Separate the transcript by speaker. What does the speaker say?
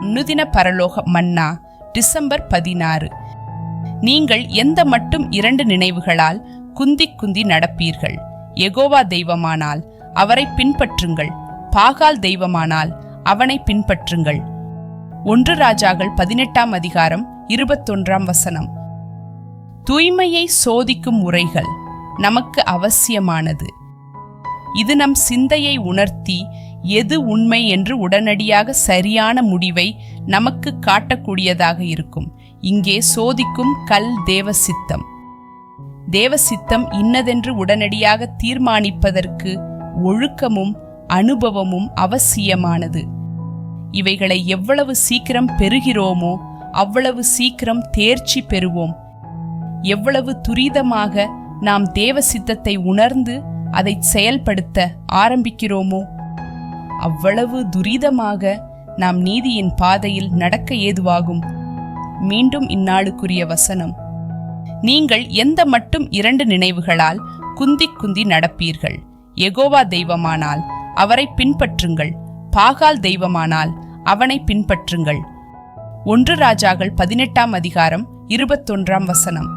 Speaker 1: அனுதின பரலோக மன்னா. டிசம்பர் 16. நீங்கள் எந்த மட்டும் 2 நினைவுகளால் குந்தி நடப்பீர்கள். யெகோவா தெய்வமானால் அவரை பின்பற்றுங்கள், பாகால் தெய்வமானால் அவனை பின்பற்றுங்கள். 1 ராஜாக்கள் 18ஆம் அதிகாரம் 21. தூய்மையை சோதிக்கும் முறைகள் நமக்கு அவசியமானது. இது நம் சிந்தையை உணர்த்தி எது உண்மை என்று உடனடியாக சரியான முடிவை நமக்கு காட்டக்கூடியதாக இருக்கும். இங்கே சோதிக்கும் கல் தேவசித்தம். தேவசித்தம் இன்னதென்று உடனடியாக தீர்மானிப்பதற்கு ஒழுக்கமும் அனுபவமும் அவசியமானது. இவைகளை எவ்வளவு சீக்கிரம் பெறுகிறோமோ அவ்வளவு சீக்கிரம் தேர்ச்சி பெறுவோம். எவ்வளவு துரிதமாக நாம் தேவசித்தத்தை உணர்ந்து அதை செயல்படுத்த ஆரம்பிக்கிறோமோ அவ்வளவு துரிதமாக நாம் நீதியின் பாதையில் நடக்க ஏதுவாகும். மீண்டும் இந்நாளுக்குரிய வசனம். நீங்கள் எந்த மட்டும் 2 நினைவுகளால் குந்தி நடப்பீர்கள். யெகோவா தெய்வமானால் அவரை பின்பற்றுங்கள், பாகால் தெய்வமானால் அவனை பின்பற்றுங்கள். 1 ராஜாக்கள் 18ஆம் அதிகாரம் 21.